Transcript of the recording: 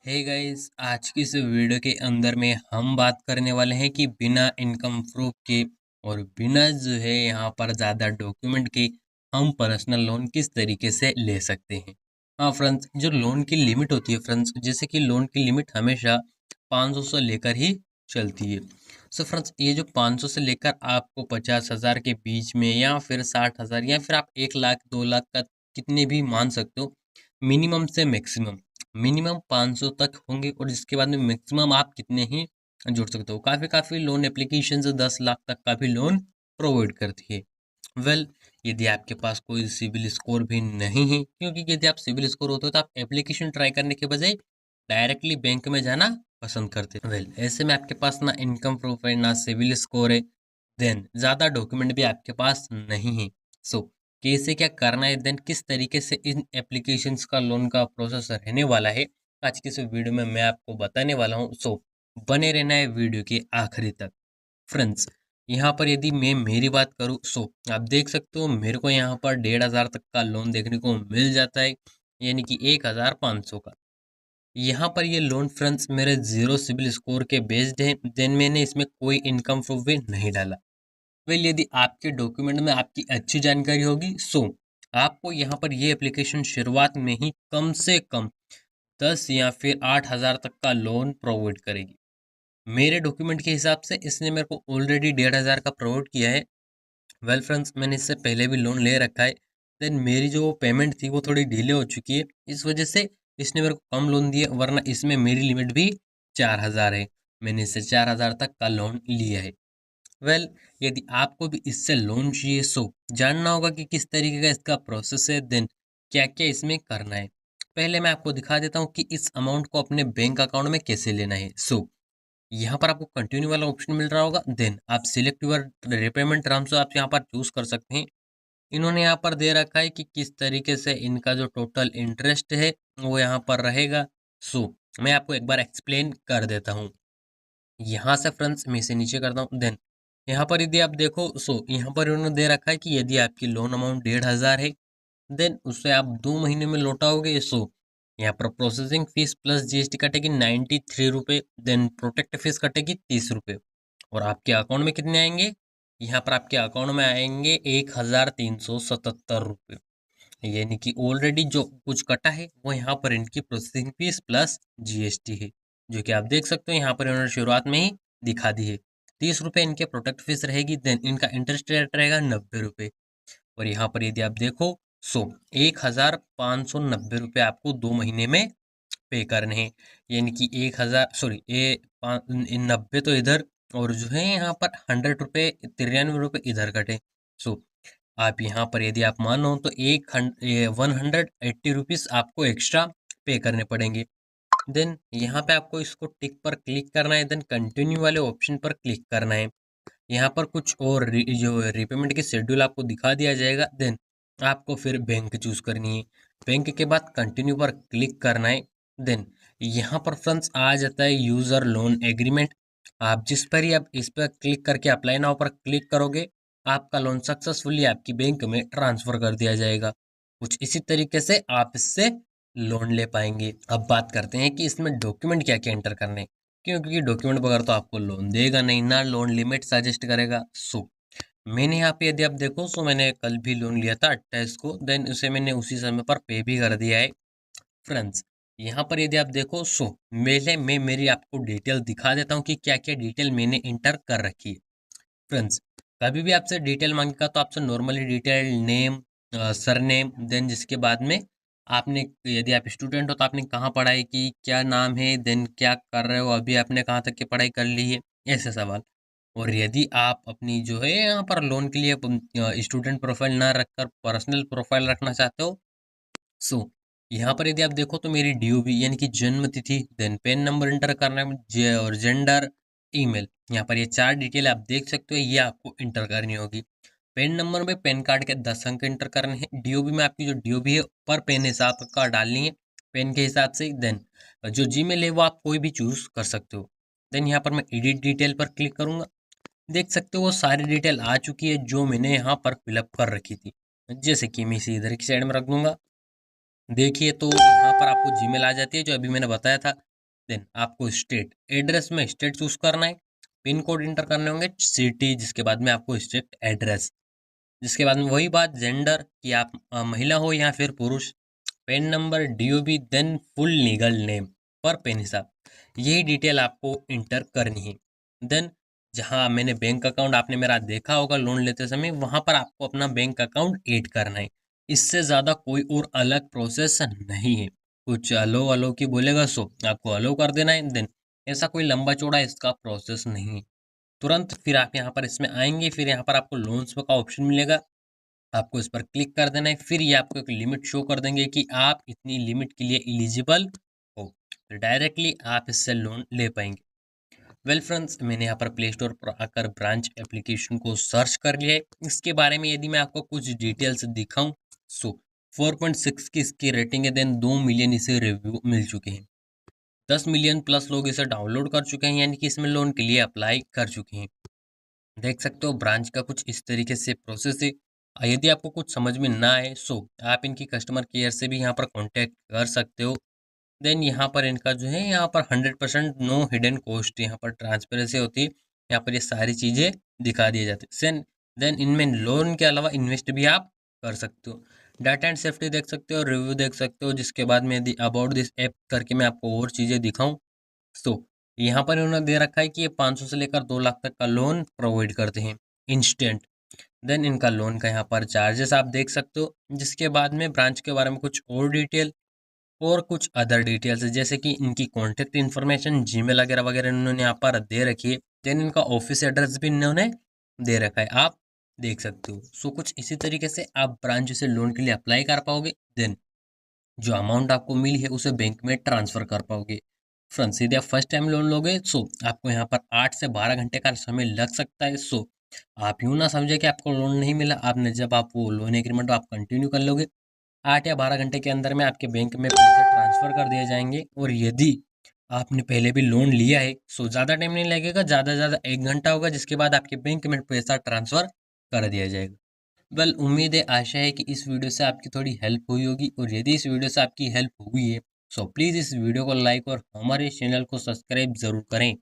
Hey guys, आज की इस वीडियो के अंदर में हम बात करने वाले हैं कि बिना इनकम प्रूफ के और बिना जो है यहाँ पर ज़्यादा डॉक्यूमेंट के हम पर्सनल लोन किस तरीके से ले सकते हैं। हाँ फ्रेंड्स, जो लोन की लिमिट होती है फ्रेंड्स, जैसे कि लोन की लिमिट हमेशा 500 से लेकर ही चलती है। सो फ्रेंड्स, ये जो 500 से लेकर आपको 50,000 के बीच में या फिर 60,000 या फिर आप 1 लाख 2 लाख का कितने भी मान सकते हो, मिनिमम से मैक्सिमम मिनिमम 500 तक होंगे और जिसके बाद में मैक्सिमम आप कितने ही जोड़ सकते हो। काफ़ी लोन एप्लीकेशन 10 लाख तक का भी लोन प्रोवाइड करती है। वेल, यदि आपके पास कोई सिविल स्कोर भी नहीं है, क्योंकि यदि आप सिविल स्कोर होते हो तो आप एप्लीकेशन ट्राई करने के बजाय डायरेक्टली बैंक में जाना पसंद करते हैं। वेल, ऐसे में आपके पास ना इनकम प्रूफ है ना सिविल स्कोर है, देन ज़्यादा डॉक्यूमेंट भी आपके पास नहीं है। सो कैसे क्या करना है, देन किस तरीके से इन एप्लीकेशंस का लोन का प्रोसेस रहने वाला है, आज की इस वीडियो में मैं आपको बताने वाला हूँ। सो बने रहना है वीडियो के आखिरी तक। फ्रेंड्स, यहाँ पर यदि मैं मेरी बात करूँ, सो आप देख सकते हो मेरे को यहाँ पर 1,500 तक का लोन देखने को मिल जाता है, यानी कि 1,500 का। यहाँ पर ये लोन फ्रेंड्स मेरे जीरो सिबिल स्कोर के बेस्ड है, देन मैंने इसमें कोई इनकम प्रूफ भी नहीं डाला। वेल, यदि आपके डॉक्यूमेंट में आपकी अच्छी जानकारी होगी, सो आपको यहाँ पर ये एप्लीकेशन शुरुआत में ही कम से कम 10 या फिर 8,000 तक का लोन प्रोवाइड करेगी। मेरे डॉक्यूमेंट के हिसाब से इसने मेरे को ऑलरेडी 1,500 का प्रोवाइड किया है। वेल फ्रेंड्स, मैंने इससे पहले भी लोन ले रखा है, देन मेरी जो पेमेंट थी वो थोड़ी डिले हो चुकी है, इस वजह से इसने मेरे को कम लोन दिया, वरना इसमें मेरी लिमिट भी 4,000 है। मैंने इससे 4,000 तक का लोन लिया है। वेल, यदि आपको भी इससे लोन चाहिए, सो जानना होगा कि किस तरीके का इसका प्रोसेस है, देन क्या क्या इसमें करना है। पहले मैं आपको दिखा देता हूँ कि इस अमाउंट को अपने बैंक अकाउंट में कैसे लेना है। सो यहाँ पर आपको कंटिन्यू वाला ऑप्शन मिल रहा होगा, देन आप सिलेक्ट यूर रिपेमेंट टर्म्स आप यहाँ पर चूज कर सकते हैं। इन्होंने यहाँ पर दे रखा है कि किस तरीके से इनका जो टोटल इंटरेस्ट है वो यहाँ पर रहेगा। सो मैं आपको एक बार एक्सप्लेन कर देता हूँ। यहाँ से फ्रेंड्स मैं इसे नीचे करता हूँ, देन यहाँ पर यदि आप देखो, सो यहाँ पर उन्होंने दे रखा है कि यदि आपकी लोन अमाउंट 1,500 है, देन उसे आप 2 महीने में लौटाओगे। सो यहाँ पर प्रोसेसिंग फीस प्लस जीएसटी कटेगी 93 रुपये, देन प्रोटेक्ट फीस कटेगी 30 रुपये, और आपके अकाउंट में कितने आएंगे, यहाँ पर आपके अकाउंट में आएंगे 1,377 रुपये। यानी कि ऑलरेडी जो कुछ कटा है वो यहाँ पर इनकी प्रोसेसिंग फीस प्लस जीएसटी है, जो कि आप देख सकते हो यहाँ पर इन्होंने शुरुआत में ही दिखा दी है। 30 रुपये इनके प्रोटेक्ट फीस रहेगी, देन इनका इंटरेस्ट रेट रहेगा 90 रुपये, और यहाँ पर यदि आप देखो, सो 1,590 रुपये आपको 2 महीने में पे करने हैं। यानी कि 1,000 सॉरी ये 90 तो इधर, और जो है यहाँ पर 100 रुपये 93 रुपये इधर कटे। सो आप यहाँ पर यदि आप मानो तो 180 रुपीज़ आपको एक्स्ट्रा पे करने पड़ेंगे। देन यहाँ पे आपको इसको टिक पर क्लिक करना है, देन कंटिन्यू वाले ऑप्शन पर क्लिक करना है। यहाँ पर कुछ और जो रिपेमेंट की शेड्यूल आपको दिखा दिया जाएगा, देन आपको फिर बैंक चूज करनी है। बैंक के बाद कंटिन्यू पर क्लिक करना है, देन यहाँ पर फ्रेंड्स आ जाता है यूजर लोन एग्रीमेंट। आप जिस पर ही आप इस पर क्लिक करके अप्लाई नाउ पर क्लिक करोगे, आपका लोन सक्सेसफुली आपकी बैंक में ट्रांसफर कर दिया जाएगा। कुछ इसी तरीके से आप इससे लोन ले पाएंगे। अब बात करते हैं कि इसमें डॉक्यूमेंट क्या क्या एंटर करने हैं, क्योंकि डॉक्यूमेंट वगैरह तो आपको लोन देगा नहीं ना, लोन लिमिट सजेस्ट करेगा। सो मैंने यहाँ पे यदि आप देखो, सो मैंने कल भी लोन लिया था 28 को, देन उसे मैंने उसी समय पर पे भी कर दिया है। फ्रेंड्स, यहाँ पर यदि आप देखो, सो पहले मैं मेरी आपको डिटेल दिखा देता हूँ कि क्या क्या डिटेल मैंने इंटर कर रखी है। फ्रेंड्स, कभी भी आपसे डिटेल मांगेगा तो आपसे normally detail name, surname, then जिसके बाद में आपने, यदि आप स्टूडेंट हो तो आपने कहाँ पढ़ाई की, क्या नाम है, देन क्या कर रहे हो अभी, आपने कहाँ तक की पढ़ाई कर ली है, ऐसे सवाल। और यदि आप अपनी जो है यहाँ पर लोन के लिए स्टूडेंट प्रोफाइल ना रखकर पर्सनल प्रोफाइल रखना चाहते हो, सो यहाँ पर यदि आप देखो तो मेरी डीओबी यानी कि जन्म तिथि, देन पेन नंबर इंटर करना है, और जेंडर, ईमेल, यहाँ पर ये 4 डिटेल आप देख सकते हो, ये आपको इंटर करनी होगी। पेन नंबर में पेन कार्ड के 10 अंक इंटर करने हैं। डीओबी में आपकी जो डीओबी है पर पेन हिसाब का डालनी है, पेन के हिसाब से। देन जो जीमेल है वो आप कोई भी चूज कर सकते हो। देन यहाँ पर मैं एडिट डिटेल पर क्लिक करूंगा, देख सकते हो वो सारी डिटेल आ चुकी है जो मैंने यहाँ पर फिलअप कर रखी थी। जैसे कि मैं इसे इधर की साइड में रख दूंगा, देखिए तो यहाँ पर आपको जीमेल आ जाती है जो अभी मैंने बताया था। देन आपको स्टेट, एड्रेस में स्टेट चूज करना है, पिन कोड इंटर करने होंगे, सिटी, जिसके बाद में आपको स्टेट एड्रेस, जिसके बाद में वही बात जेंडर कि आप महिला हो या फिर पुरुष, PAN number, DOB, then full legal name पर पेन हिसाब, यही डिटेल आपको इंटर करनी है। देन जहाँ मैंने बैंक अकाउंट आपने मेरा देखा होगा लोन लेते समय, वहां पर आपको अपना बैंक अकाउंट ऐड करना है। इससे ज़्यादा कोई और अलग प्रोसेस नहीं है। कुछ अलो अलो की बोलेगा सो आपको अलो कर देना है, देन ऐसा कोई लंबा चौड़ा इसका प्रोसेस नहीं है। तुरंत फिर आप यहाँ पर इसमें आएंगे, फिर यहाँ पर आपको लोन्स का ऑप्शन मिलेगा, आपको इस पर क्लिक कर देना है। फिर ये आपको एक लिमिट शो कर देंगे कि आप इतनी लिमिट के लिए एलिजिबल हो, तो डायरेक्टली आप इससे लोन ले पाएंगे। वेल फ्रेंड्स, मैंने यहाँ पर प्ले स्टोर पर आकर ब्रांच एप्लीकेशन को सर्च कर लिया है। इसके बारे में यदि मैं आपको कुछ डिटेल्स दिखाऊं, सो 4.6 की इसकी रेटिंग है, देन 2 मिलियन इसे रिव्यू मिल चुके हैं, 10 मिलियन प्लस लोग इसे डाउनलोड कर चुके हैं, यानी कि इसमें लोन के लिए अप्लाई कर चुके हैं। देख सकते हो ब्रांच का कुछ इस तरीके से प्रोसेस है। यदि आपको कुछ समझ में ना आए, सो आप इनकी कस्टमर केयर से भी यहाँ पर कांटेक्ट कर सकते हो। देन यहाँ पर इनका जो है, यहाँ पर 100% नो हिडन कॉस्ट, यहाँ पर ट्रांसपेरेंसी होती है, यहाँ पर ये सारी चीज़ें दिखा दिए जाते हैं। देन इनमें लोन के अलावा इन्वेस्ट भी आप कर सकते हो। डाटा एंड सेफ्टी देख सकते हो, रिव्यू देख सकते हो, जिसके बाद में यदि अबाउट दिस ऐप करके मैं आपको और चीज़ें दिखाऊं, तो यहाँ पर उन्होंने दे रखा है कि ये 500 से लेकर 2 लाख तक का लोन प्रोवाइड करते हैं इंस्टेंट। देन इनका लोन का यहाँ पर चार्जेस आप देख सकते हो, जिसके बाद में ब्रांच के बारे में कुछ और डिटेल और कुछ अदर डिटेल्स, जैसे कि इनकी कॉन्टेक्ट इन्फॉर्मेशन, जीमेल वगैरह वगैरह इन्होंने यहाँ पर दे रखी है। देन इनका ऑफिस एड्रेस भी इन्होंने दे रखा है, आप देख सकते हो। सो कुछ इसी तरीके से आप ब्रांच से लोन के लिए अप्लाई कर पाओगे। देन जो अमाउंट आपको मिली है उसे बैंक में ट्रांसफर कर पाओगे। फ्रेंड्स, यदि आप फर्स्ट टाइम लोन लोगे, सो आपको यहाँ पर 8 से 12 घंटे का समय लग सकता है। सो आप यूँ ना समझे कि आपको लोन नहीं मिला, आपने जब आप वो लोन एग्रीमेंट आप कंटिन्यू कर लोगे, 8 या 12 घंटे के अंदर में आपके बैंक में पैसे ट्रांसफर कर दिए जाएंगे। और यदि आपने पहले भी लोन लिया है, सो ज़्यादा टाइम नहीं लगेगा, ज़्यादा से ज़्यादा 1 घंटा होगा, जिसके बाद आपके बैंक में पैसा ट्रांसफर कर दिया जाएगा। वेल, उम्मीद है, आशा है कि इस वीडियो से आपकी थोड़ी हेल्प हुई होगी, और यदि इस वीडियो से आपकी हेल्प हुई है, सो प्लीज़ इस वीडियो को लाइक और हमारे चैनल को सब्सक्राइब ज़रूर करें।